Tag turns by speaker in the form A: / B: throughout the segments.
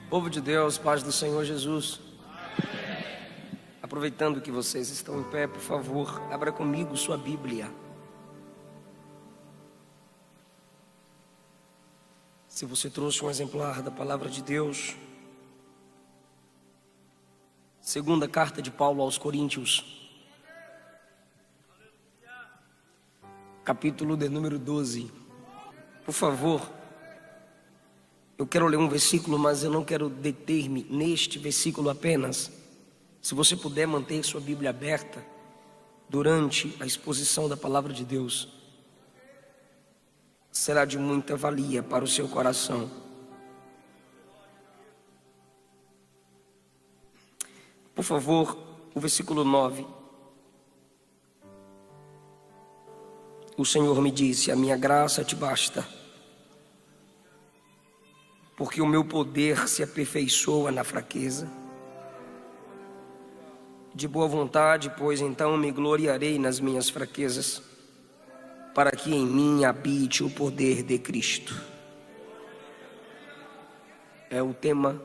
A: Povo de Deus, paz do Senhor Jesus. Aproveitando que vocês estão em pé, por favor, abra comigo sua Bíblia. Se você trouxe um exemplar da Palavra de Deus, segunda carta de Paulo aos Coríntios, capítulo de número 12. Por favor, eu quero ler um versículo, mas eu não quero deter-me neste versículo apenas. Se você puder manter sua Bíblia aberta durante a exposição da Palavra de Deus, será de muita valia para o seu coração. Por favor, o versículo 9. O Senhor me disse: a minha graça te basta, porque o meu poder se aperfeiçoa na fraqueza. De boa vontade, pois então me gloriarei nas minhas fraquezas, para que em mim habite o poder de Cristo. É o tema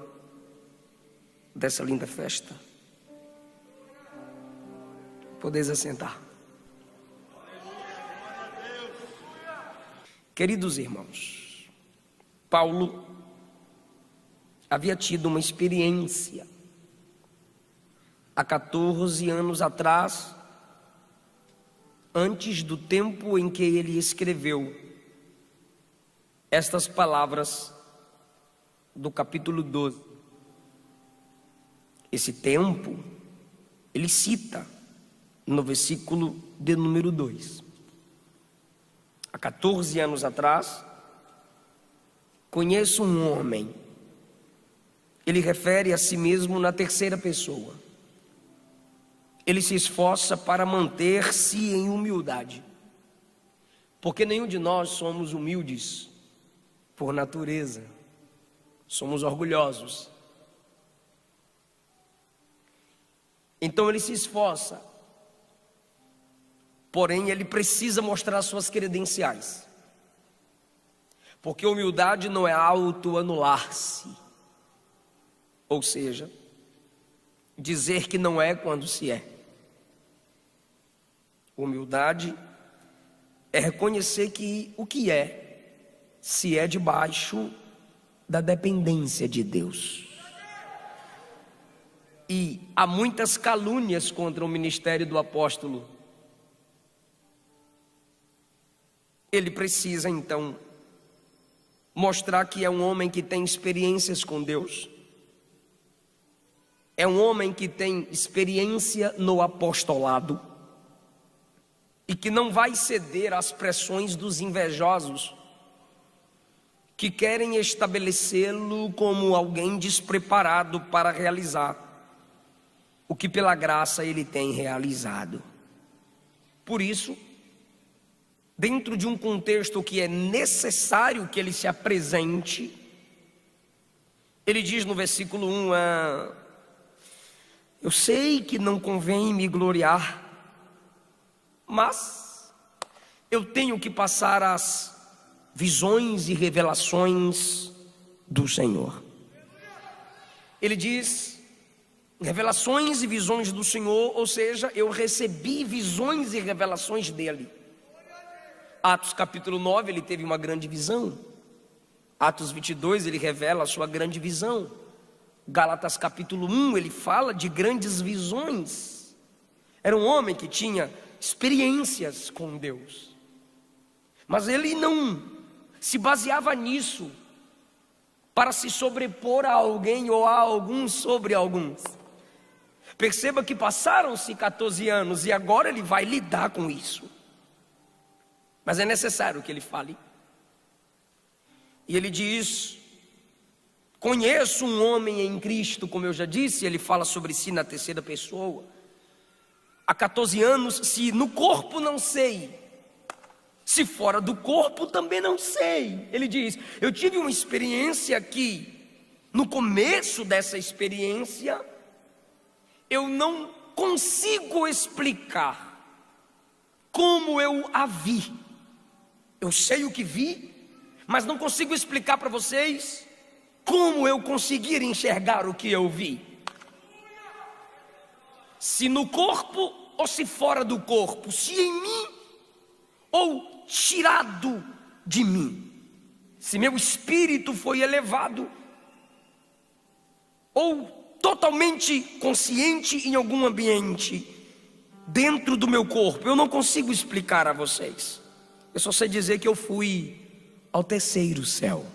A: dessa linda festa. Podeis assentar. Queridos irmãos, Paulo havia tido uma experiência há 14 anos atrás, antes do tempo em que ele escreveu estas palavras do capítulo 12. Esse tempo ele cita no versículo de número 2. Há 14 anos atrás, conheço um homem. Ele refere a si mesmo na terceira pessoa. Ele se esforça para manter-se em humildade, porque nenhum de nós somos humildes por natureza, somos orgulhosos. Então ele se esforça, porém ele precisa mostrar suas credenciais, porque humildade não é autoanular-se, ou seja, dizer que não é quando se é. Humildade é reconhecer que o que é, se é debaixo da dependência de Deus. E há muitas calúnias contra o ministério do apóstolo. Ele precisa então mostrar que é um homem que tem experiências com Deus. É um homem que tem experiência no apostolado e que não vai ceder às pressões dos invejosos que querem estabelecê-lo como alguém despreparado para realizar o que pela graça ele tem realizado. Por isso, dentro de um contexto que é necessário que ele se apresente, ele diz no versículo 1, eu sei que não convém me gloriar, mas eu tenho que passar as visões e revelações do Senhor. Ele diz, revelações e visões do Senhor, ou seja, eu recebi visões e revelações dele. Atos capítulo 9, ele teve uma grande visão. Atos 22, ele revela a sua grande visão. Gálatas capítulo 1, ele fala de grandes visões. Era um homem que tinha experiências com Deus, mas ele não se baseava nisso para se sobrepor a alguém ou a alguns sobre alguns. Perceba que passaram-se 14 anos e agora ele vai lidar com isso, mas é necessário que ele fale. E ele diz, conheço um homem em Cristo, como eu já disse, ele fala sobre si na terceira pessoa. Há 14 anos, se no corpo não sei, se fora do corpo também não sei. Ele diz, eu tive uma experiência que, no começo dessa experiência, eu não consigo explicar como eu a vi. Eu sei o que vi, mas não consigo explicar para vocês como eu conseguir enxergar o que eu vi? Se no corpo ou se fora do corpo, se em mim ou tirado de mim, se meu espírito foi elevado ou totalmente consciente em algum ambiente dentro do meu corpo. Eu não consigo explicar a vocês. Eu só sei dizer que eu fui ao terceiro céu.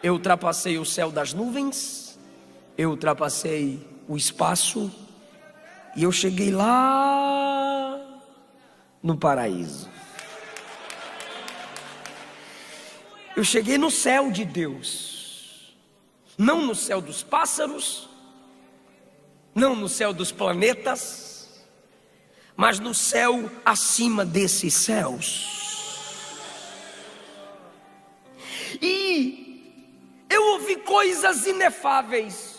A: Eu ultrapassei o céu das nuvens, eu ultrapassei o espaço e eu cheguei lá no paraíso. Eu cheguei no céu de Deus, não no céu dos pássaros, não no céu dos planetas, mas no céu acima desses céus. E eu ouvi coisas inefáveis,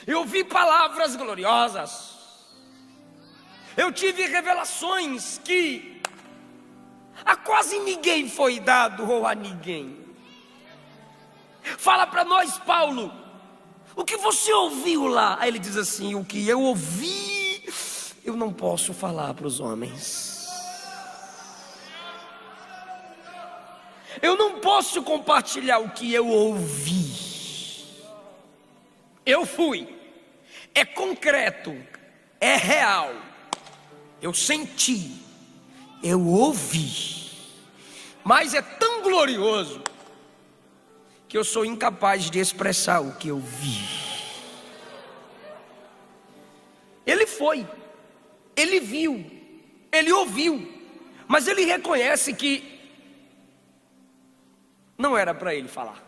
A: eu ouvi palavras gloriosas, eu tive revelações que a quase ninguém foi dado, ou a ninguém. Fala para nós, Paulo, o que você ouviu lá? Aí ele diz assim: o que eu ouvi, eu não posso falar para os homens. Eu não posso compartilhar o que eu ouvi. Eu fui, é concreto, é real. Eu senti, eu ouvi, mas é tão glorioso que eu sou incapaz de expressar o que eu vi. Ele foi, ele viu, ele ouviu, mas ele reconhece que não era para ele falar.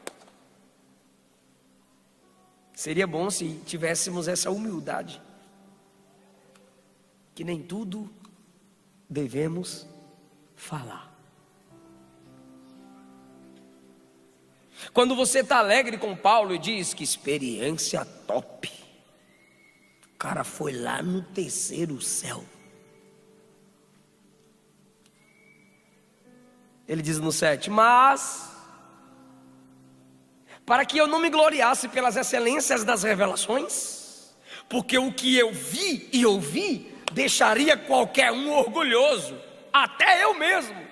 A: Seria bom se tivéssemos essa humildade, que nem tudo devemos falar. Quando você está alegre com Paulo e diz que experiência top, o cara foi lá no terceiro céu. Ele diz no 7, mas para que eu não me gloriasse pelas excelências das revelações, porque o que eu vi e ouvi deixaria qualquer um orgulhoso, até eu mesmo.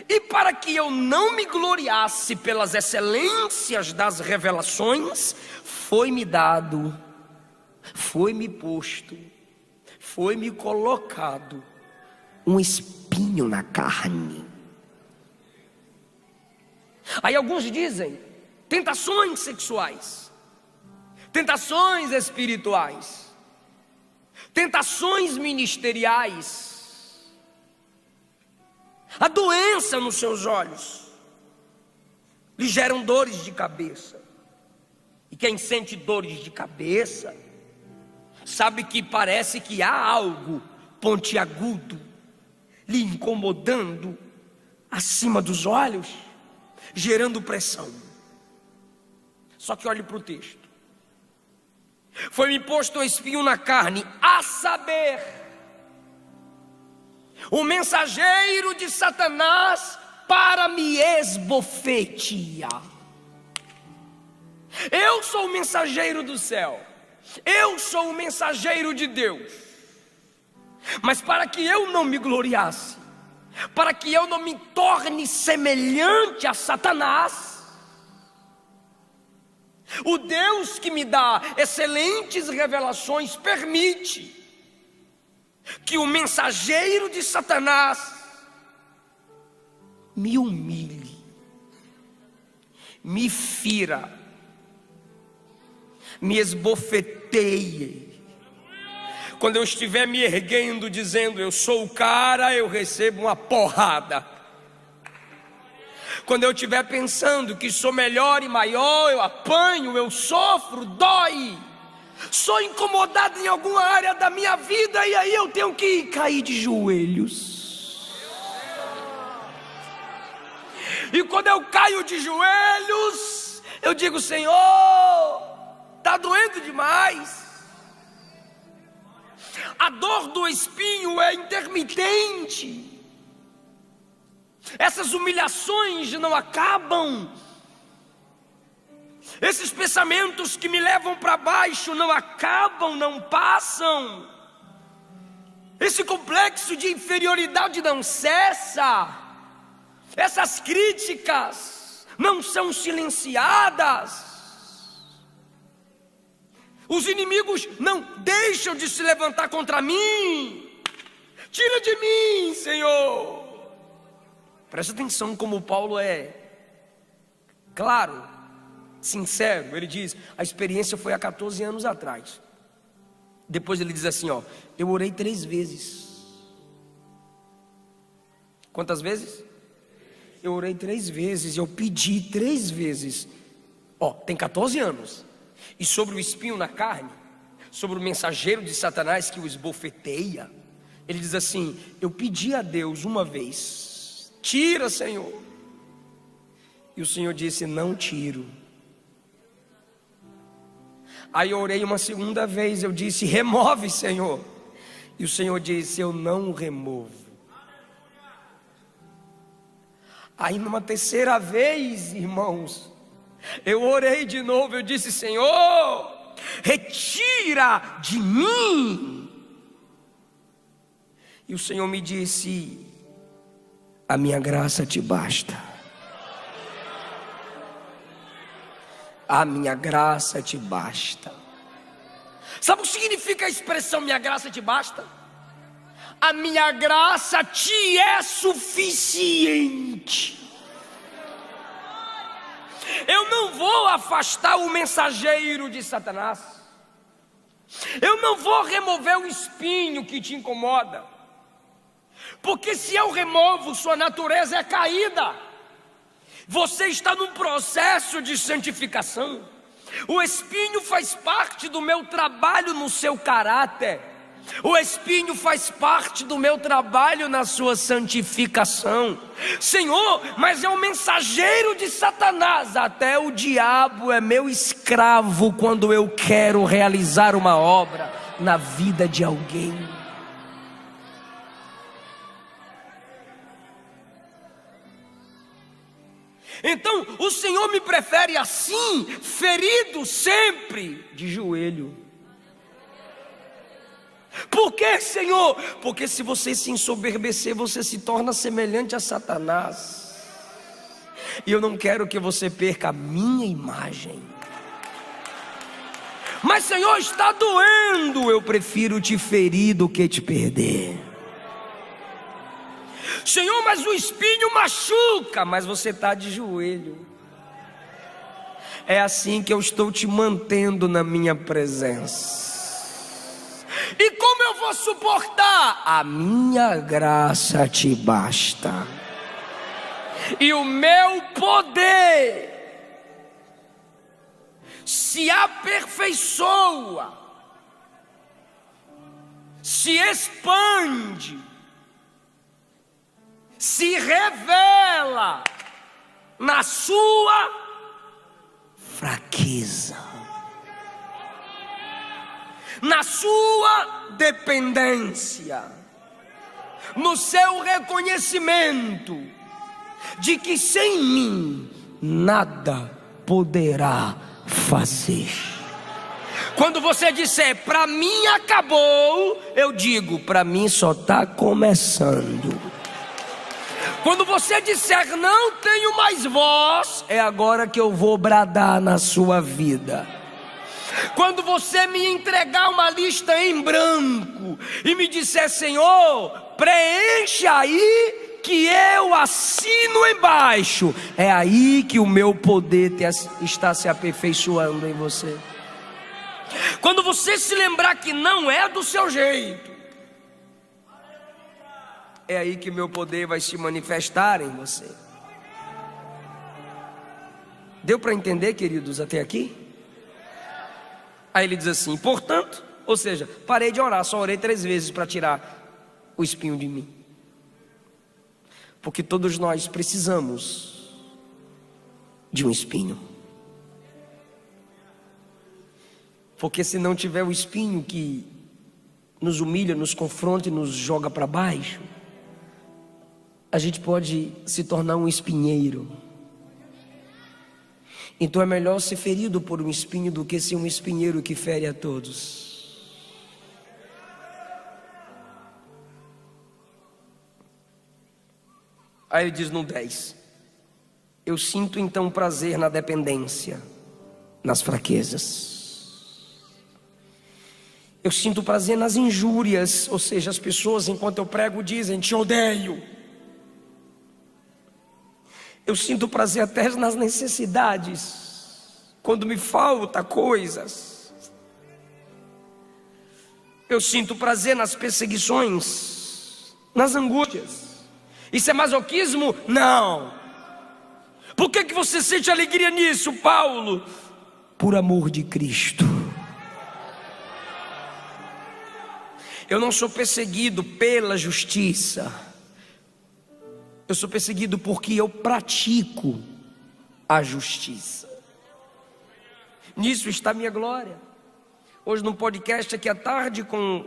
A: E para que eu não me gloriasse pelas excelências das revelações, foi-me dado, foi-me posto, foi-me colocado um espinho na carne. Aí alguns dizem tentações sexuais, tentações espirituais, tentações ministeriais, a doença nos seus olhos lhe geram dores de cabeça. E quem sente dores de cabeça sabe que parece que há algo pontiagudo lhe incomodando acima dos olhos, gerando pressão. Só que olhe para o texto. Foi-me posto um espinho na carne, a saber, o mensageiro de Satanás para me esbofetear. Eu sou o mensageiro do céu, eu sou o mensageiro de Deus, mas para que eu não me gloriasse, para que eu não me torne semelhante a Satanás, o Deus que me dá excelentes revelações permite que o mensageiro de Satanás me humilhe, me fira, me esbofeteie. Quando eu estiver me erguendo dizendo eu sou o cara, eu recebo uma porrada. Quando eu estiver pensando que sou melhor e maior, eu apanho, eu sofro, dói. Sou incomodado em alguma área da minha vida e aí eu tenho que cair de joelhos. E quando eu caio de joelhos, eu digo: Senhor, está doendo demais. A dor do espinho é intermitente. Essas humilhações não acabam. Esses pensamentos que me levam para baixo não acabam, não passam. Esse complexo de inferioridade não cessa. Essas críticas não são silenciadas. Os inimigos não deixam de se levantar contra mim. Tira de mim, Senhor. Presta atenção como Paulo é claro, sincero. Ele diz, a experiência foi há 14 anos atrás. Depois ele diz assim, eu orei 3 vezes. Quantas vezes? Eu orei 3 vezes, eu pedi 3 vezes. Tem 14 anos. E sobre o espinho na carne, sobre o mensageiro de Satanás que o esbofeteia, ele diz assim, eu pedi a Deus uma vez, tira, Senhor. E o Senhor disse, não tiro. Aí eu orei uma segunda vez, eu disse, remove, Senhor. E o Senhor disse, eu não removo. Aí numa terceira vez, irmãos, eu orei de novo, eu disse, Senhor, retira de mim. E o Senhor me disse, a minha graça te basta. A minha graça te basta. Sabe o que significa a expressão minha graça te basta? A minha graça te é suficiente. Eu não vou afastar o mensageiro de Satanás. Eu não vou remover o espinho que te incomoda. Porque se eu removo, sua natureza é caída. Você está num processo de santificação. O espinho faz parte do meu trabalho no seu caráter. O espinho faz parte do meu trabalho na sua santificação. Senhor, mas é o mensageiro de Satanás. Até o diabo é meu escravo quando eu quero realizar uma obra na vida de alguém. Então o Senhor me prefere assim, ferido sempre, de joelho. Por que, Senhor? Porque se você se ensoberbecer, você se torna semelhante a Satanás. E eu não quero que você perca a minha imagem. Mas, Senhor, está doendo. Eu prefiro te ferir do que te perder. Senhor, mas o espinho machuca. Mas você está de joelho. É assim que eu estou te mantendo na minha presença. E como eu vou suportar? A minha graça te basta. E o meu poder se aperfeiçoa, se expande, se revela na sua fraqueza, na sua dependência, no seu reconhecimento de que sem mim nada poderá fazer. Quando você disser para mim acabou, eu digo para mim só está começando. Quando você disser não tenho mais voz, é agora que eu vou bradar na sua vida. Quando você me entregar uma lista em branco e me disser Senhor, preencha aí que eu assino embaixo, é aí que o meu poder está se aperfeiçoando em você. Quando você se lembrar que não é do seu jeito, é aí que meu poder vai se manifestar em você. Deu para entender, queridos, até aqui? Aí ele diz assim, portanto, ou seja, parei de orar, só orei 3 vezes para tirar o espinho de mim. Porque todos nós precisamos de um espinho. Porque se não tiver o espinho que nos humilha, nos confronta e nos joga para baixo, a gente pode se tornar um espinheiro. Então é melhor ser ferido por um espinho do que ser um espinheiro que fere a todos. Aí ele diz no 10: eu sinto então prazer na dependência, nas fraquezas. Eu sinto prazer nas injúrias, ou seja, as pessoas enquanto eu prego dizem: te odeio. Eu sinto prazer até nas necessidades, quando me falta coisas. Eu sinto prazer nas perseguições, nas angústias. Isso é masoquismo? Não. Por que você sente alegria nisso, Paulo? Por amor de Cristo. Eu não sou perseguido pela justiça. Eu sou perseguido porque eu pratico a justiça. Nisso está a minha glória. Hoje no podcast aqui à tarde, com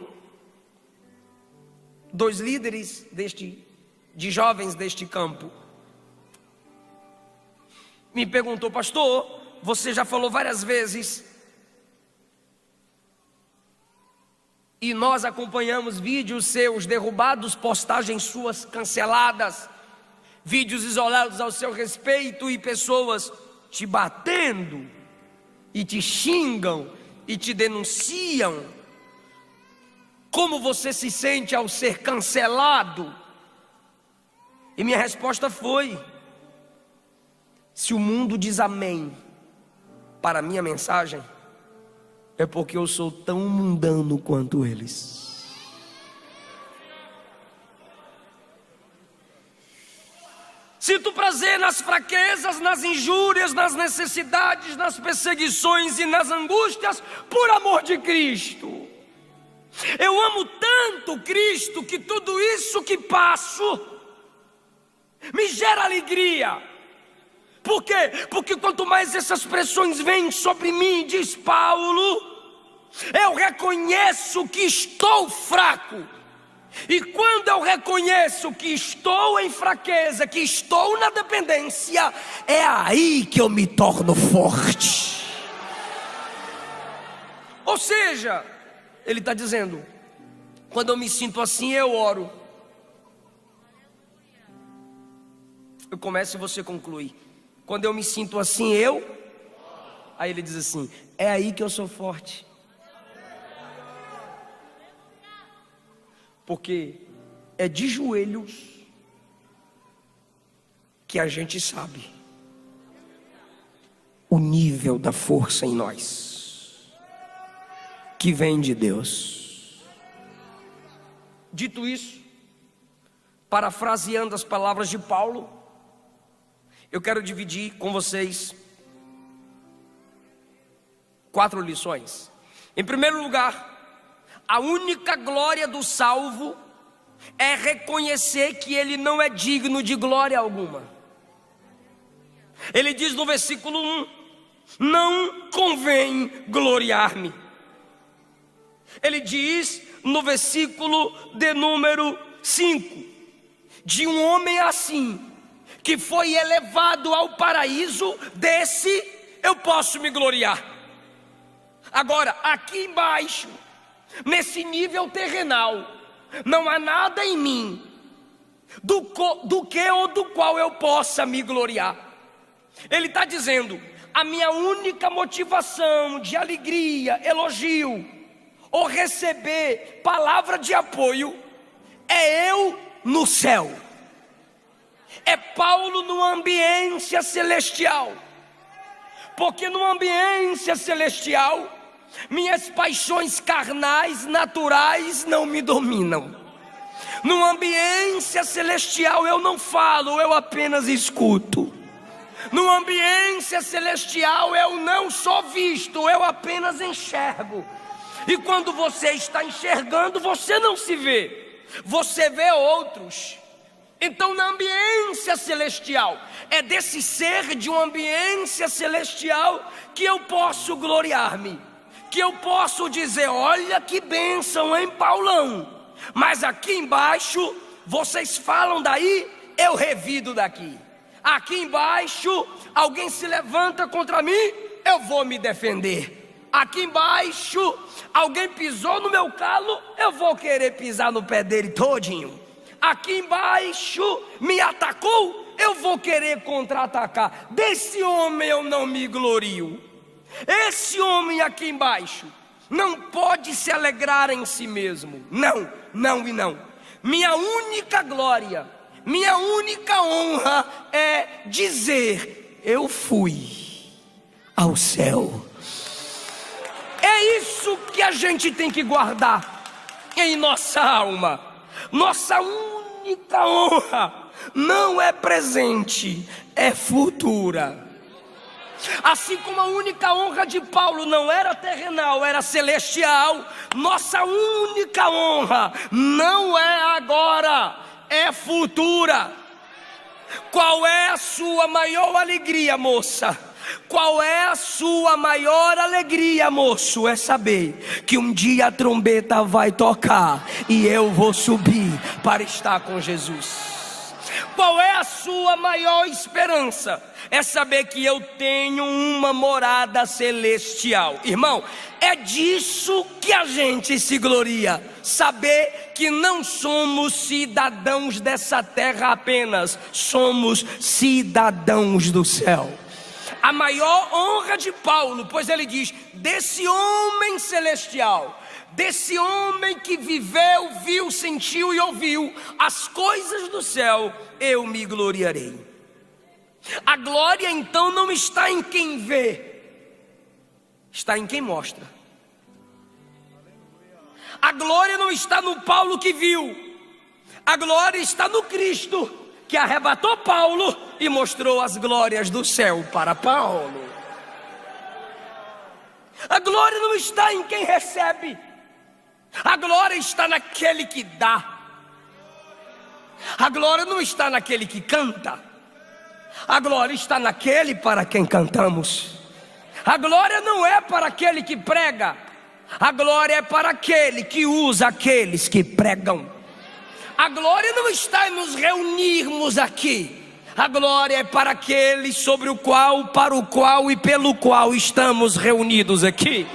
A: 2 líderes de jovens deste campo, me perguntou: pastor, você já falou várias vezes, e nós acompanhamos vídeos seus derrubados, postagens suas canceladas, vídeos isolados ao seu respeito e pessoas te batendo e te xingam e te denunciam. Como você se sente ao ser cancelado? E minha resposta foi: se o mundo diz amém para a minha mensagem, é porque eu sou tão mundano quanto eles. Sinto prazer nas fraquezas, nas injúrias, nas necessidades, nas perseguições e nas angústias, por amor de Cristo. Eu amo tanto Cristo que tudo isso que passo me gera alegria. Por quê? Porque quanto mais essas pressões vêm sobre mim, diz Paulo, eu reconheço que estou fraco. E quando eu reconheço que estou em fraqueza, que estou na dependência, é aí que eu me torno forte. Ou seja, ele está dizendo, quando eu me sinto assim, eu oro. Eu começo e você conclui. Quando eu me sinto assim, aí ele diz assim: é aí que eu sou forte. Porque é de joelhos que a gente sabe o nível da força em nós, que vem de Deus. Dito isso, parafraseando as palavras de Paulo, eu quero dividir com vocês 4 lições. Em primeiro lugar, a única glória do salvo é reconhecer que ele não é digno de glória alguma. Ele diz no versículo 1: não convém gloriar-me. Ele diz no versículo de número 5: de um homem assim, que foi elevado ao paraíso, desse eu posso me gloriar. Agora, aqui embaixo, nesse nível terrenal, não há nada em mim do que ou do qual eu possa me gloriar. Ele está dizendo: a minha única motivação de alegria, elogio ou receber palavra de apoio é eu no céu. É Paulo numa ambiência celestial. Porque numa ambiência celestial, minhas paixões carnais, naturais não me dominam. Numa ambiência celestial eu não falo, eu apenas escuto. Numa ambiência celestial eu não sou visto, eu apenas enxergo. E quando você está enxergando, você não se vê, você vê outros. Então na ambiência celestial, é desse ser de uma ambiência celestial que eu posso gloriar-me, que eu posso dizer: olha que bênção, hein, Paulão? Mas aqui embaixo, vocês falam daí eu revido daqui. Aqui embaixo, alguém se levanta contra mim, eu vou me defender. Aqui embaixo, alguém pisou no meu calo, eu vou querer pisar no pé dele todinho. Aqui embaixo, me atacou, eu vou querer contra-atacar. Desse homem eu não me glorio. Esse homem aqui embaixo não pode se alegrar em si mesmo. Não, não e não. Minha única glória, minha única honra é dizer: eu fui ao céu. É isso que a gente tem que guardar em nossa alma. Nossa única honra não é presente, é futura. Assim como a única honra de Paulo não era terrenal, era celestial, nossa única honra não é agora, é futura. Qual é a sua maior alegria, moça? Qual é a sua maior alegria, moço? É saber que um dia a trombeta vai tocar e eu vou subir para estar com Jesus. Qual é a sua maior esperança? É saber que eu tenho uma morada celestial. Irmão, é disso que a gente se gloria. Saber que não somos cidadãos dessa terra apenas, somos cidadãos do céu. A maior honra de Paulo, pois ele diz: desse homem celestial, desse homem que viveu, viu, sentiu e ouviu as coisas do céu, eu me gloriarei. A glória então não está em quem vê, está em quem mostra. A glória não está no Paulo que viu, a glória está no Cristo que arrebatou Paulo e mostrou as glórias do céu para Paulo. A glória não está em quem recebe, a glória está naquele que dá. A glória não está naquele que canta, a glória está naquele para quem cantamos. A glória não é para aquele que prega, a glória é para aquele que usa aqueles que pregam. A glória não está em nos reunirmos aqui, a glória é para aquele sobre o qual, para o qual e pelo qual estamos reunidos aqui.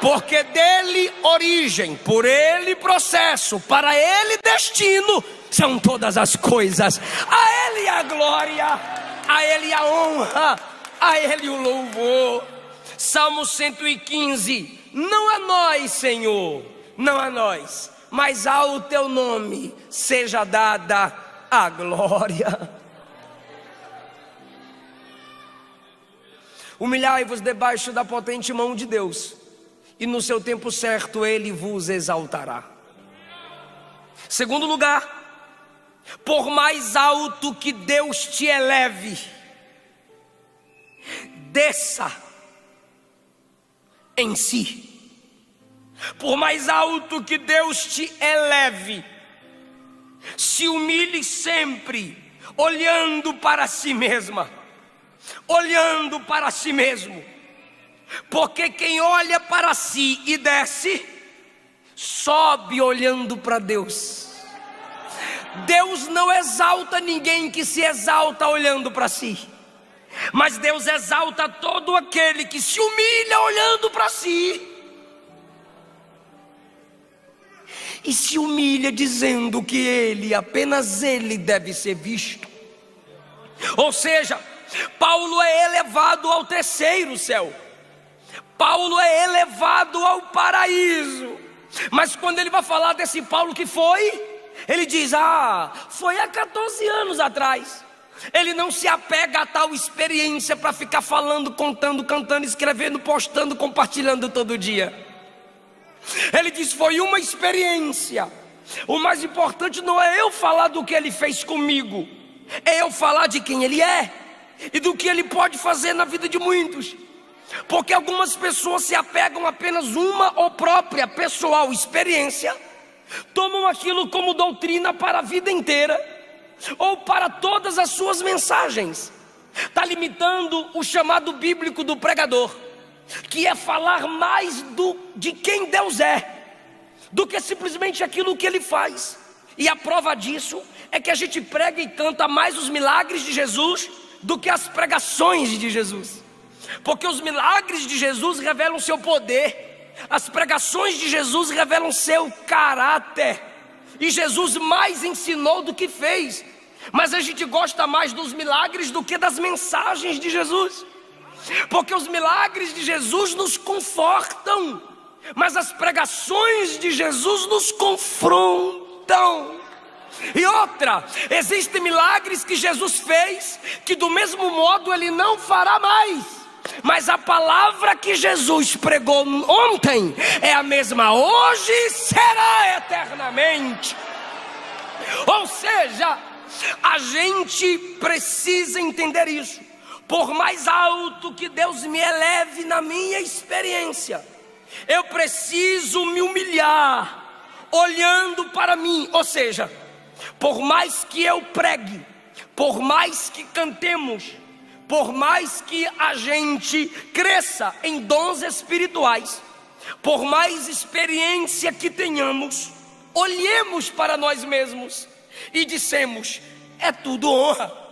A: Porque dele origem, por ele processo, para ele destino, são todas as coisas. A ele a glória, a ele a honra, a ele o louvor. Salmo 115, não a nós, Senhor, não a nós, mas ao teu nome seja dada a glória. Humilhai-vos debaixo da potente mão de Deus, e no seu tempo certo ele vos exaltará. Segundo lugar, por mais alto que Deus te eleve, desça em si. Por mais alto que Deus te eleve, se humilhe sempre, olhando para si mesma, olhando para si mesmo. Porque quem olha para si e desce, sobe olhando para Deus. Deus não exalta ninguém que se exalta olhando para si, mas Deus exalta todo aquele que se humilha olhando para si. E se humilha dizendo que ele, apenas ele deve ser visto. Ou seja, Paulo é elevado ao terceiro céu, Paulo é elevado ao paraíso. Mas quando ele vai falar desse Paulo que foi, ele diz: foi há 14 anos atrás. Ele não se apega a tal experiência para ficar falando, contando, cantando, escrevendo, postando, compartilhando todo dia. Ele diz: foi uma experiência. O mais importante não é eu falar do que ele fez comigo, é eu falar de quem ele é e do que ele pode fazer na vida de muitos. Porque algumas pessoas se apegam apenas uma ou própria pessoal experiência, tomam aquilo como doutrina para a vida inteira, ou para todas as suas mensagens. Está limitando o chamado bíblico do pregador, que é falar mais de quem Deus é, do que simplesmente aquilo que ele faz. E a prova disso é que a gente prega e canta mais os milagres de Jesus do que as pregações de Jesus. Porque os milagres de Jesus revelam seu poder, as pregações de Jesus revelam seu caráter. E Jesus mais ensinou do que fez. Mas a gente gosta mais dos milagres do que das mensagens de Jesus. Porque os milagres de Jesus nos confortam, mas as pregações de Jesus nos confrontam. E outra, existem milagres que Jesus fez, que do mesmo modo Ele não fará mais. Mas a palavra que Jesus pregou ontem é a mesma hoje e será eternamente. Ou seja, a gente precisa entender isso. Por mais alto que Deus me eleve na minha experiência, eu preciso me humilhar, olhando para mim. Ou seja, por mais que eu pregue, por mais que cantemos, por mais que a gente cresça em dons espirituais, por mais experiência que tenhamos, olhemos para nós mesmos e dissemos: é tudo honra.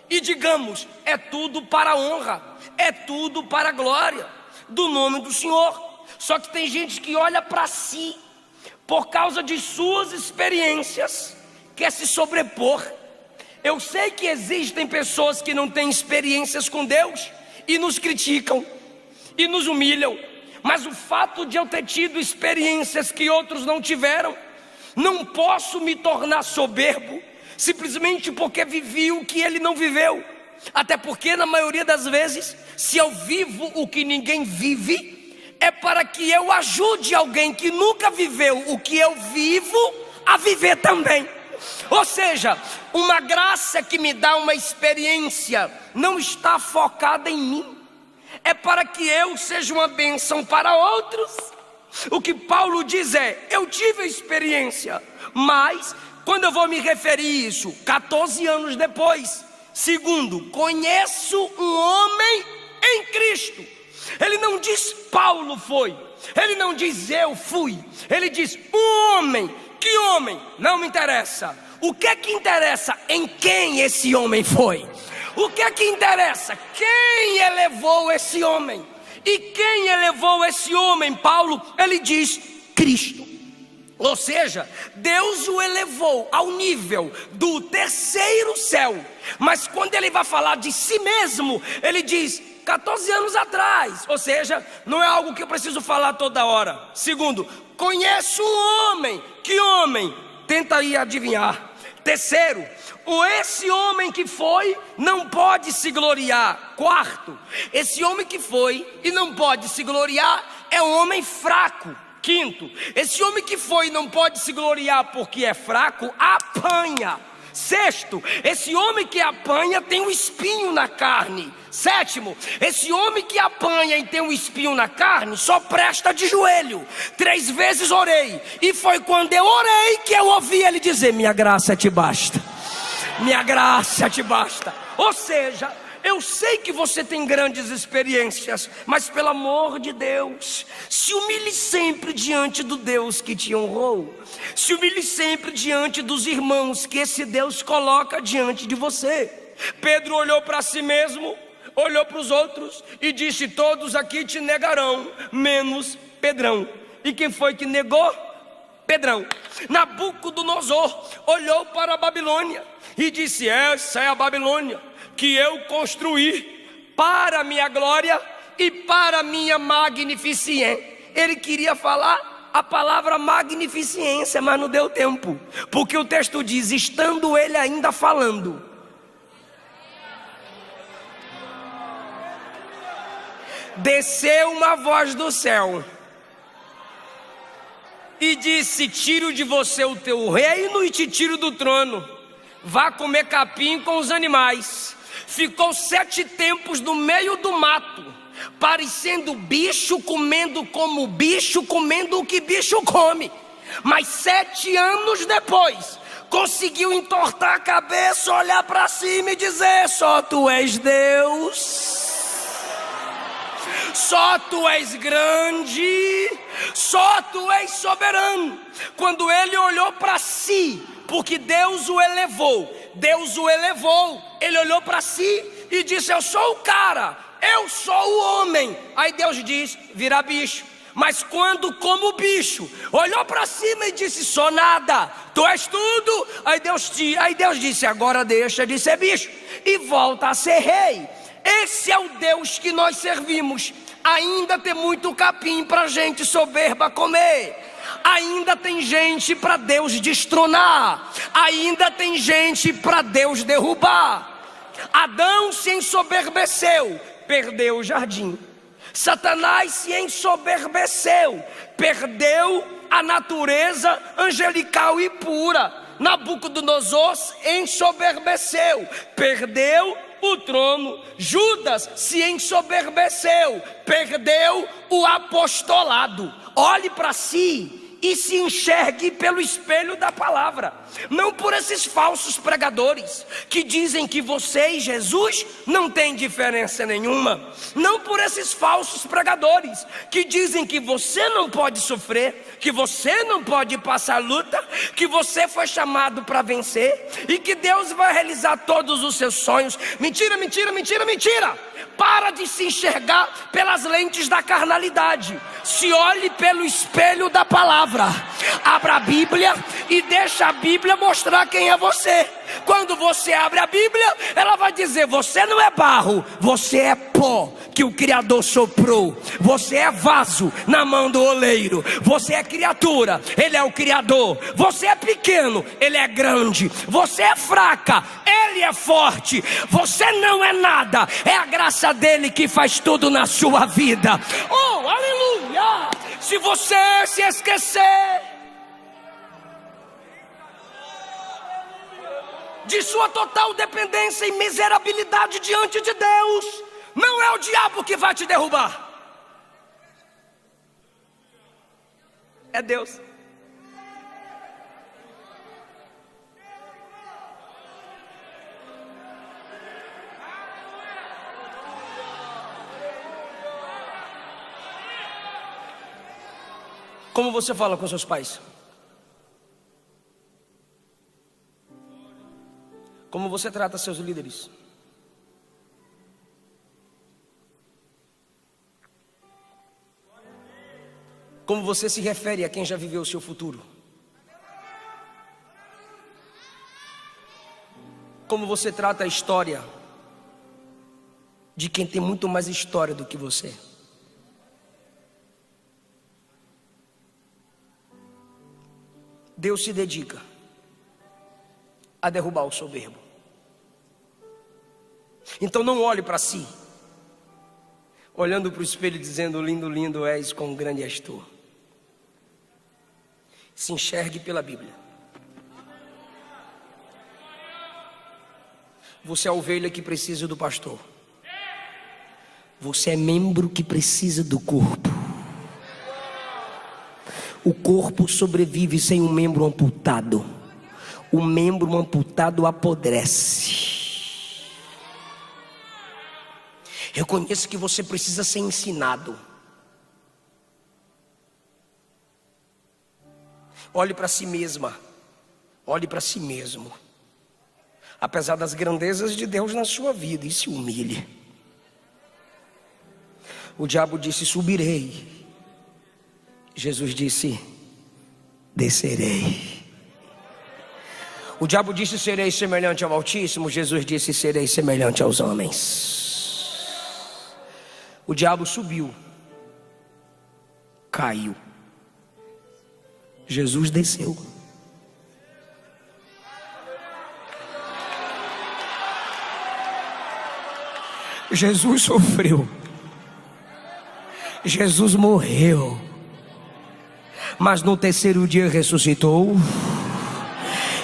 A: E digamos: é tudo para a honra, é tudo para a glória do nome do Senhor. Só que tem gente que olha para si, por causa de suas experiências, quer se sobrepor. Eu sei que existem pessoas que não têm experiências com Deus e nos criticam e nos humilham. Mas o fato de eu ter tido experiências que outros não tiveram, não posso me tornar soberbo simplesmente porque vivi o que ele não viveu. Até porque na maioria das vezes, se eu vivo o que ninguém vive, é para que eu ajude alguém que nunca viveu o que eu vivo a viver também. Ou seja, uma graça que me dá uma experiência não está focada em mim, é para que eu seja uma bênção para outros. O que Paulo diz é: eu tive a experiência, mas quando eu vou me referir a isso, 14 anos depois, segundo, conheço um homem em Cristo. Ele não diz Paulo foi, ele não diz eu fui, ele diz um homem. Que homem? Não me interessa. O que é que interessa? Em quem esse homem foi? O que é que interessa? Quem elevou esse homem? E quem elevou esse homem? Paulo, ele diz Cristo. Ou seja, Deus o elevou ao nível do terceiro céu. Mas quando ele vai falar de si mesmo, ele diz 14 anos atrás. Ou seja, não é algo que eu preciso falar toda hora. Segundo, conheço um homem. Que homem? Tenta aí adivinhar. Terceiro, esse homem que foi não pode se gloriar. Quarto, esse homem que foi e não pode se gloriar é um homem fraco. Quinto, esse homem que foi e não pode se gloriar porque é fraco, apanha. Sexto, esse homem que apanha tem um espinho na carne. Sétimo, esse homem que apanha e tem um espinho na carne só presta de joelho. 3 vezes orei, e foi quando eu orei que eu ouvi ele dizer: minha graça te basta, minha graça te basta. Ou seja, eu sei que você tem grandes experiências, mas pelo amor de Deus, se humilhe sempre diante do Deus que te honrou. Se humilhe sempre diante dos irmãos que esse Deus coloca diante de você. Pedro olhou para si mesmo, olhou para os outros e disse: todos aqui te negarão, menos Pedrão. E quem foi que negou? Pedrão. Nabucodonosor olhou para a Babilônia e disse: essa é a Babilônia que eu construí para a minha glória e para a minha magnificência. Ele queria falar a palavra magnificência, mas não deu tempo, porque o texto diz: estando ele ainda falando, desceu uma voz do céu e disse: tiro de você o teu reino e te tiro do trono, vá comer capim com os animais. Ficou 7 tempos no meio do mato, parecendo bicho, comendo como bicho, comendo o que bicho come. Mas 7 anos depois, conseguiu entortar a cabeça, olhar para cima e dizer: só tu és Deus, só tu és grande, só tu és soberano. Quando ele olhou para si, porque Deus o elevou. Deus o elevou. Ele olhou para si e disse: eu sou o cara, eu sou o homem. Aí Deus diz: vira bicho. Mas quando, como bicho, olhou para cima e disse: sou nada, tu és tudo. Aí Deus disse: agora deixa de ser bicho e volta a ser rei. Esse é o Deus que nós servimos. Ainda tem muito capim para gente soberba comer. Ainda tem gente para Deus destronar. Ainda tem gente para Deus derrubar. Adão se ensoberbeceu, perdeu o jardim. Satanás se ensoberbeceu, perdeu a natureza angelical e pura. Nabucodonosor ensoberbeceu, perdeu o trono. Judas se ensoberbeceu, perdeu o apostolado. Olhe para si e se enxergue pelo espelho da palavra, não por esses falsos pregadores que dizem que você e Jesus não tem diferença nenhuma, não por esses falsos pregadores que dizem que você não pode sofrer, que você não pode passar luta, que você foi chamado para vencer e que Deus vai realizar todos os seus sonhos. Mentira, mentira, mentira, mentira. Para de se enxergar pelas lentes da carnalidade. Se olhe pelo espelho da palavra. Abra a Bíblia e deixa a Bíblia mostrar quem é você. Quando você abre a Bíblia, ela vai dizer: você não é barro, você é pó que o Criador soprou. Você é vaso na mão do oleiro. Você é criatura, Ele é o Criador. Você é pequeno, Ele é grande. Você é fraca, Ele é forte. Você não é nada, é a graça dele que faz tudo na sua vida. Oh, aleluia! Se você se esquecer de sua total dependência e miserabilidade diante de Deus, não é o diabo que vai te derrubar, é Deus. Como você fala com seus pais? Como você trata seus líderes? Como você se refere a quem já viveu o seu futuro? Como você trata a história de quem tem muito mais história do que você? Deus se dedica a derrubar o soberbo. Então não olhe para si, olhando para o espelho dizendo: lindo, lindo és, quão grande és tu. Se enxergue pela Bíblia. Você é a ovelha que precisa do pastor. Você é membro que precisa do corpo. O corpo sobrevive sem um membro amputado. O membro amputado apodrece. Reconheça que você precisa ser ensinado. Olhe para si mesma. Olhe para si mesmo. Apesar das grandezas de Deus na sua vida, e se humilhe. O diabo disse: subirei. Jesus disse: descerei. O diabo disse: serei semelhante ao Altíssimo. Jesus disse: serei semelhante aos homens. O diabo subiu, caiu. Jesus desceu. Jesus sofreu. Jesus morreu. Mas no terceiro dia ressuscitou.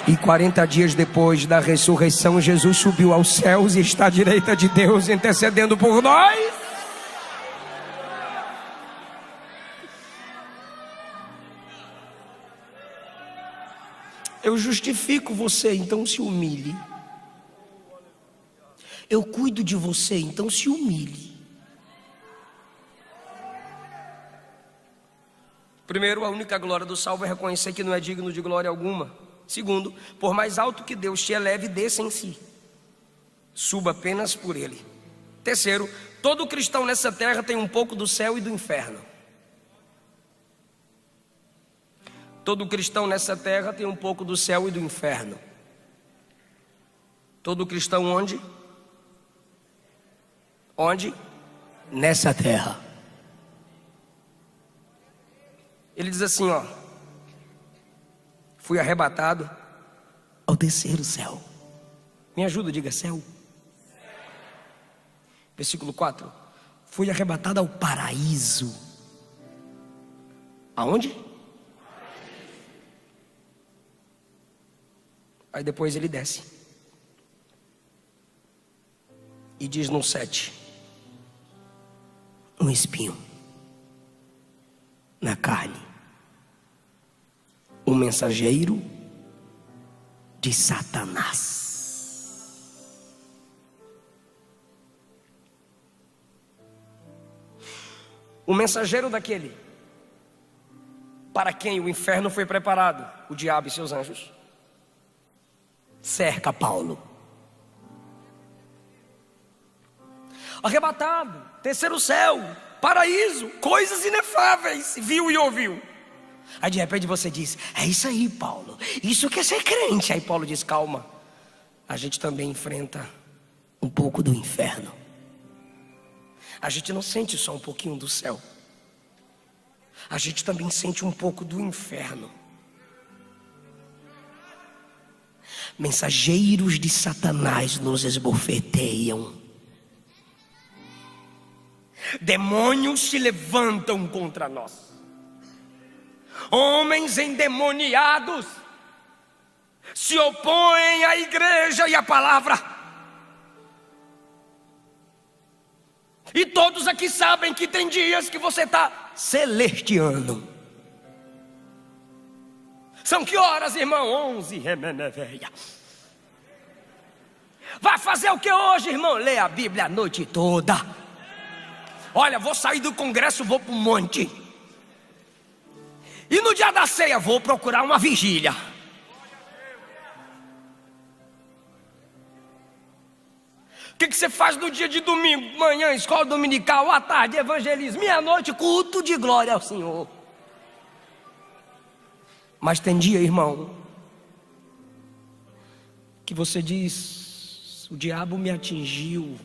A: E 40 dias depois da ressurreição, Jesus subiu aos céus e está à direita de Deus, intercedendo por nós. Eu justifico você, então se humilhe. Eu cuido de você, então se humilhe. Primeiro, a única glória do salvo é reconhecer que não é digno de glória alguma. Segundo, por mais alto que Deus te eleve, desça em si. Suba apenas por Ele. Terceiro, todo cristão nessa terra tem um pouco do céu e do inferno. Todo cristão nessa terra tem um pouco do céu e do inferno. Todo cristão onde? Onde? Nessa terra. Ele diz assim, ó: fui arrebatado ao terceiro céu. Me ajuda, diga céu. Versículo 4. Fui arrebatado ao paraíso. Aonde? Aí depois ele desce e diz no 7: um espinho na carne, um mensageiro de Satanás. O mensageiro daquele para quem o inferno foi preparado, o diabo e seus anjos, cerca Paulo. Arrebatado, terceiro céu, paraíso, coisas inefáveis, viu e ouviu. Aí de repente você diz: é isso aí, Paulo, isso que é ser crente. Aí Paulo diz: calma, a gente também enfrenta um pouco do inferno. A gente não sente só um pouquinho do céu, a gente também sente um pouco do inferno. Mensageiros de Satanás nos esbofeteiam. Demônios se levantam contra nós. Homens endemoniados se opõem à igreja e à palavra. E todos aqui sabem que tem dias que você está celestiano. São que horas, irmão? 11, remeneveia. Vai fazer o que hoje, irmão? Lê a Bíblia a noite toda. Olha, vou sair do congresso, vou para o monte. E no dia da ceia, vou procurar uma vigília. O que você faz no dia de domingo? Manhã, escola dominical, à tarde, evangelismo, meia-noite, culto de glória ao Senhor. Mas tem dia, irmão, que você diz: o diabo me atingiu.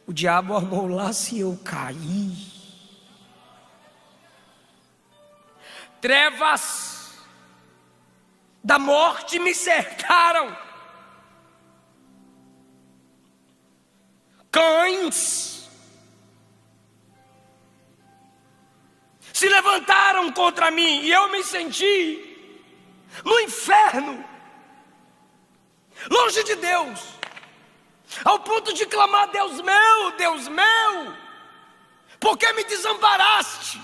A: O diabo armou lá se eu caí. Trevas da morte me cercaram. Cães se levantaram contra mim e eu me senti no inferno, longe de Deus, ao ponto de clamar: Deus meu, por que me desamparaste?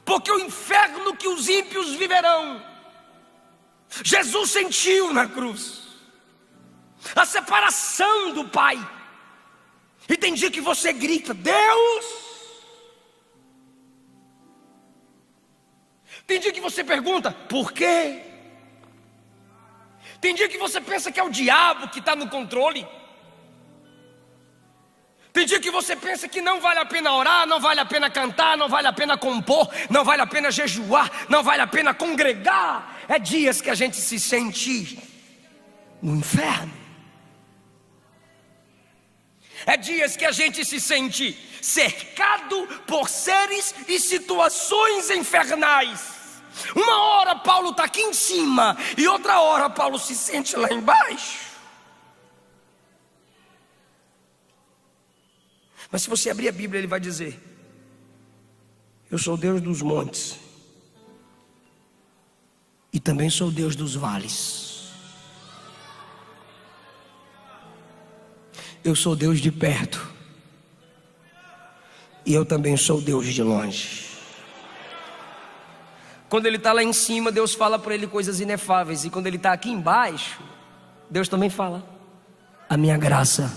A: Porque o inferno que os ímpios viverão, Jesus sentiu na cruz a separação do Pai. E tem dia que você grita: Deus. Tem dia que você pergunta: por quê? Tem dia que você pensa que é o diabo que está no controle. Tem dia que você pensa que não vale a pena orar, não vale a pena cantar, não vale a pena compor, não vale a pena jejuar, não vale a pena congregar. É dias que a gente se sente no inferno. É dias que a gente se sente cercado por seres e situações infernais. Uma hora Paulo está aqui em cima e outra hora Paulo se sente lá embaixo. Mas se você abrir a Bíblia, ele vai dizer: eu sou Deus dos montes e também sou Deus dos vales. Eu sou Deus de perto e eu também sou Deus de longe. Quando ele está lá em cima, Deus fala para ele coisas inefáveis. E quando ele está aqui embaixo, Deus também fala: a minha graça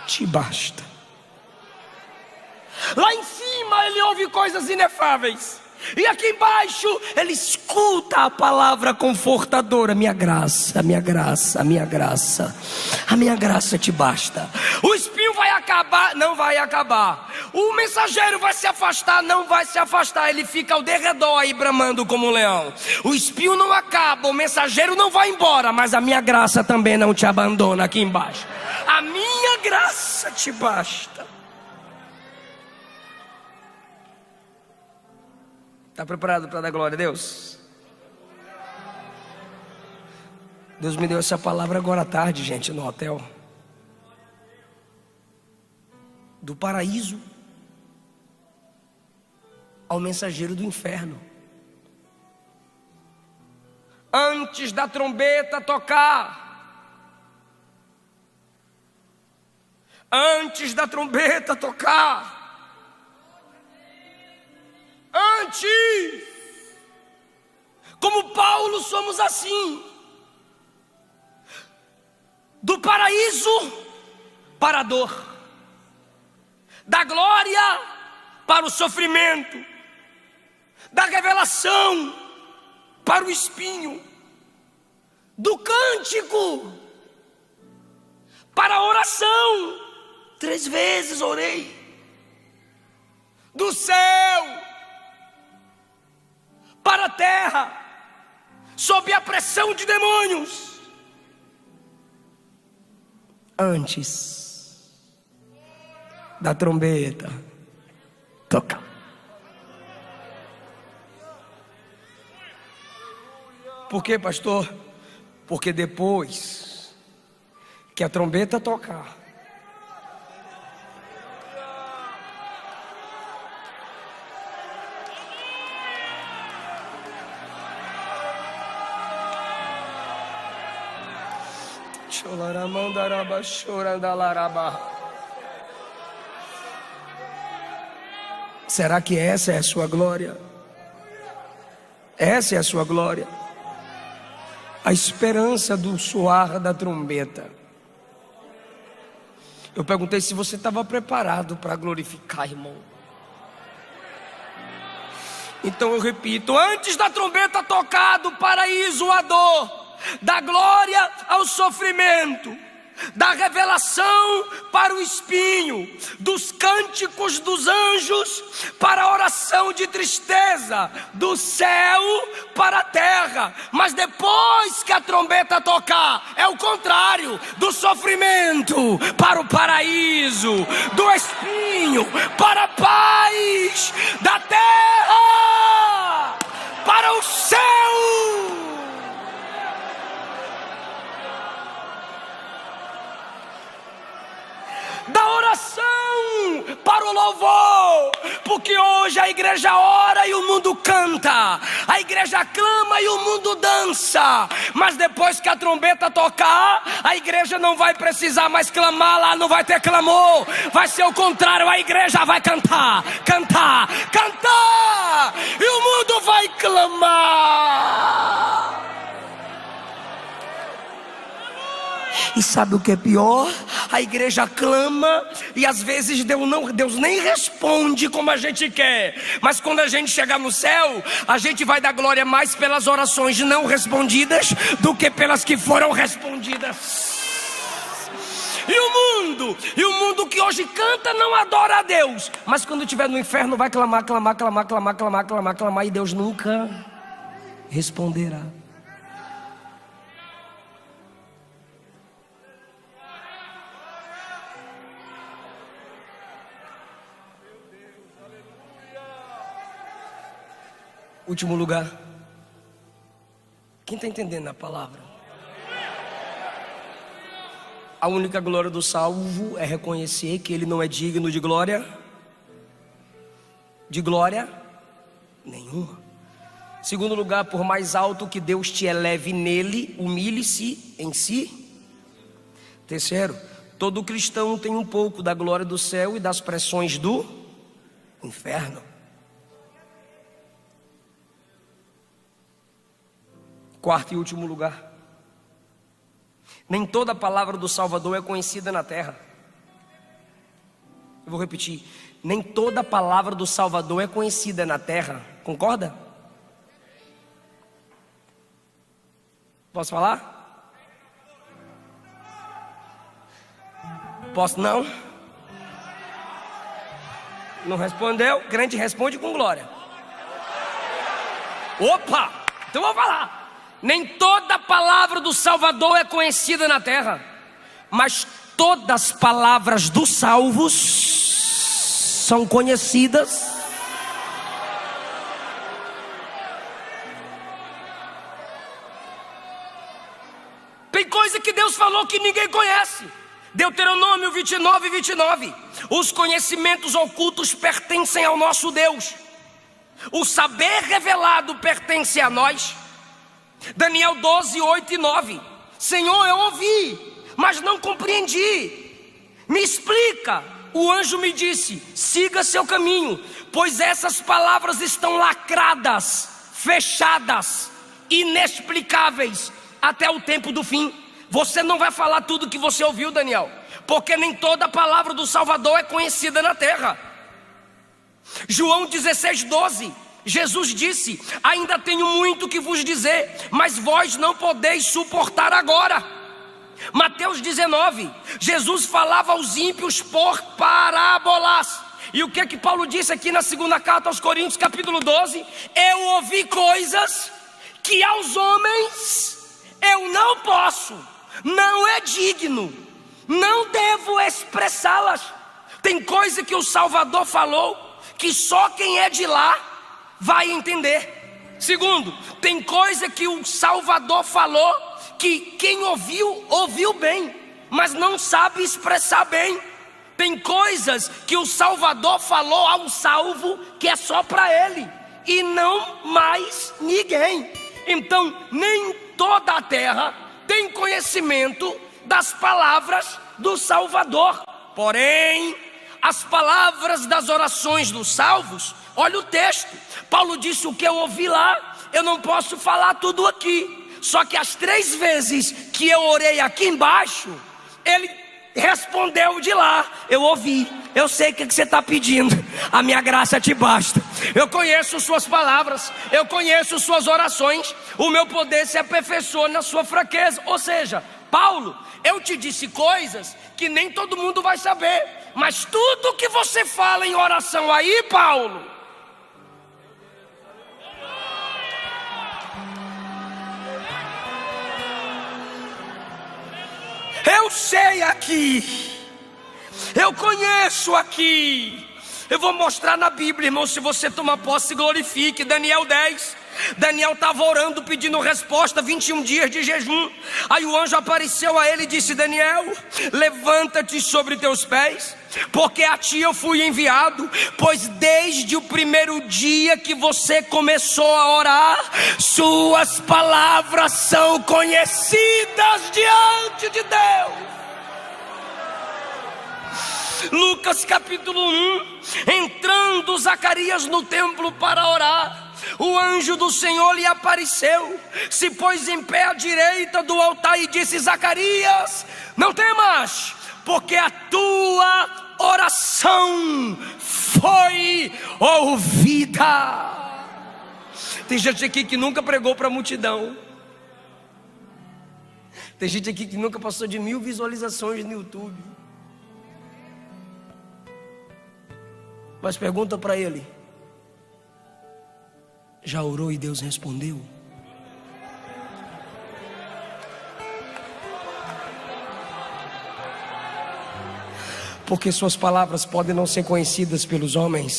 A: te basta. Lá em cima ouve coisas inefáveis. E aqui embaixo ele escuta a palavra confortadora: minha graça, minha graça, minha graça, a minha graça te basta. O espinho vai acabar? Não vai acabar. O mensageiro vai se afastar? Não vai se afastar. Ele fica ao derredor aí bramando como um leão. O espinho não acaba, o mensageiro não vai embora, mas a minha graça também não te abandona aqui embaixo. A minha graça te basta. Está preparado para dar glória a Deus? Deus me deu essa palavra agora à tarde, gente, no hotel. Do paraíso ao mensageiro do inferno. Antes da trombeta tocar, antes da trombeta tocar, antes, como Paulo somos assim, do paraíso para a dor, da glória para o sofrimento, da revelação para o espinho, do cântico para a oração. 3 vezes orei. Do céu para a terra, sob a pressão de demônios. Antes da trombeta tocar. Por quê, pastor? Porque depois que a trombeta tocar, será que essa é a sua glória? Essa é a sua glória? A esperança do soar da trombeta. Eu perguntei se você estava preparado para glorificar, irmão. Então eu repito: antes da trombeta tocar, do paraíso à dor, da glória ao sofrimento, da revelação para o espinho, dos cânticos dos anjos para a oração de tristeza, do céu para a terra. Mas depois que a trombeta tocar, é o contrário: do sofrimento para o paraíso, do espinho para a paz, da terra para o céu. Da oração para o louvor, porque hoje a igreja ora e o mundo canta, a igreja clama e o mundo dança, mas depois que a trombeta tocar, a igreja não vai precisar mais clamar, lá não vai ter clamor, vai ser o contrário: a igreja vai cantar, cantar, cantar, e o mundo vai clamar. E sabe o que é pior? A igreja clama e às vezes Deus nem responde como a gente quer. Mas quando a gente chegar no céu, a gente vai dar glória mais pelas orações não respondidas do que pelas que foram respondidas. E o mundo que hoje canta não adora a Deus, mas quando estiver no inferno vai clamar, clamar, clamar, clamar, clamar, clamar, clamar, e Deus nunca responderá. Último lugar. Quem está entendendo a palavra? A única glória do salvo é reconhecer que ele não é digno de glória nenhuma. Segundo lugar, por mais alto que Deus te eleve nele, humilhe-se em si. Terceiro, todo cristão tem um pouco da glória do céu e das pressões do inferno. Quarto e último lugar, nem toda a palavra do Salvador é conhecida na terra. Eu vou repetir. Nem toda palavra do Salvador é conhecida na terra. Concorda? Posso falar? Posso não? Não respondeu? Crente responde com glória. Opa! Então eu vou falar. Nem toda palavra do Salvador é conhecida na terra, mas todas as palavras dos salvos são conhecidas. Tem coisa que Deus falou que ninguém conhece. Deuteronômio 29, 29. Os conhecimentos ocultos pertencem ao nosso Deus. O saber revelado pertence a nós. Daniel 12, 8 e 9. Senhor, eu ouvi, mas não compreendi. Me explica. O anjo me disse: siga seu caminho, pois essas palavras estão lacradas, fechadas, inexplicáveis até o tempo do fim. Você não vai falar tudo que você ouviu, Daniel, porque nem toda a palavra do Salvador é conhecida na terra. João 16, 12. Jesus disse: ainda tenho muito que vos dizer, mas vós não podeis suportar agora. Mateus 19. Jesus falava aos ímpios por parábolas. E o que é que Paulo disse aqui na segunda carta aos Coríntios, capítulo 12? Eu ouvi coisas que aos homens eu não posso, não é digno, não devo expressá-las. Tem coisa que o Salvador falou que só quem é de lá vai entender. Segundo, tem coisa que o Salvador falou que quem ouviu, ouviu bem, mas não sabe expressar bem. Tem coisas que o Salvador falou ao salvo que é só para ele e não mais ninguém. Então nem toda a terra tem conhecimento das palavras do Salvador. Porém, as palavras das orações dos salvos, olha o texto. Paulo disse: o que eu ouvi lá, eu não posso falar tudo aqui. Só que as 3 vezes que eu orei aqui embaixo, ele respondeu de lá: eu ouvi, eu sei o que você está pedindo, a minha graça te basta. Eu conheço suas palavras, eu conheço suas orações, o meu poder se aperfeiçoa na sua fraqueza. Ou seja, Paulo, eu te disse coisas que nem todo mundo vai saber, mas tudo que você fala em oração aí, Paulo, eu sei aqui, eu conheço aqui. Eu vou mostrar na Bíblia, irmão. Se você tomar posse, se glorifique. Daniel 10. Daniel estava orando, pedindo resposta, 21 dias de jejum. Aí o anjo apareceu a ele e disse: Daniel, levanta-te sobre teus pés, porque a ti eu fui enviado. Pois desde o primeiro dia que você começou a orar, suas palavras são conhecidas diante de Deus. Lucas capítulo 1. Entrando Zacarias no templo para orar, o anjo do Senhor lhe apareceu, se pôs em pé à direita do altar e disse: Zacarias, não temas, porque a tua oração foi ouvida. Tem gente aqui que nunca pregou para a multidão. Tem gente aqui que nunca passou de 1000 visualizações no YouTube. Mas pergunta para ele: já orou e Deus respondeu? Porque suas palavras podem não ser conhecidas pelos homens.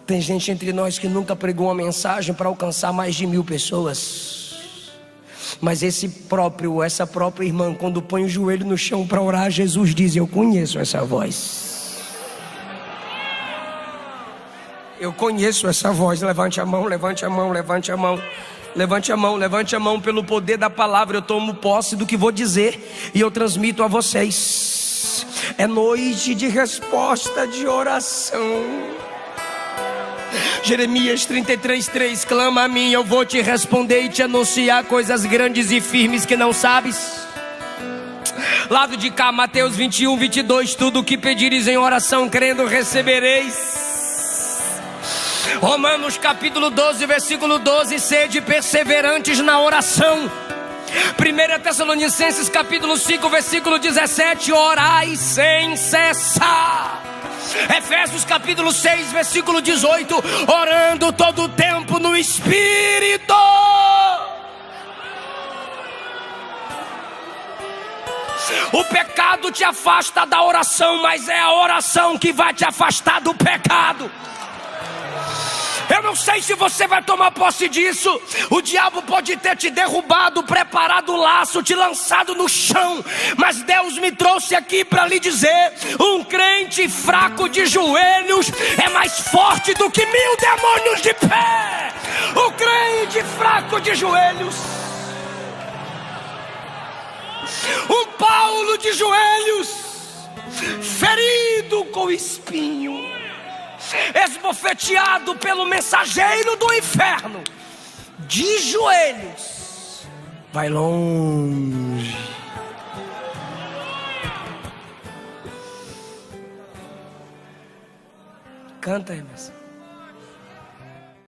A: Tem gente entre nós que nunca pregou uma mensagem para alcançar mais de 1000 pessoas. Mas essa própria irmã, quando põe o joelho no chão para orar, Jesus diz: eu conheço essa voz. Eu conheço essa voz. Levante a mão, levante a mão, levante a mão. Levante a mão, levante a mão. Pelo poder da palavra eu tomo posse do que vou dizer e eu transmito a vocês. É noite de resposta de oração. Jeremias 33:3. Clama a mim, eu vou te responder e te anunciar coisas grandes e firmes que não sabes. Lado de cá, Mateus 21, 22. Tudo o que pedires em oração, crendo, recebereis. Romanos capítulo 12, versículo 12. Sede perseverantes na oração. 1 Tessalonicenses capítulo 5, versículo 17. Orai sem cessar. Efésios capítulo 6, versículo 18. Orando todo o tempo no Espírito. O pecado te afasta da oração, mas é a oração que vai te afastar do pecado. Eu não sei se você vai tomar posse disso. O diabo pode ter te derrubado, preparado o laço, te lançado no chão, mas Deus me trouxe aqui para lhe dizer: um crente fraco de joelhos é mais forte do que 1000 demônios de pé. O crente fraco de joelhos, um Paulo de joelhos, ferido com espinho, esbofeteado pelo mensageiro do inferno, de joelhos, vai longe. Canta, Emerson.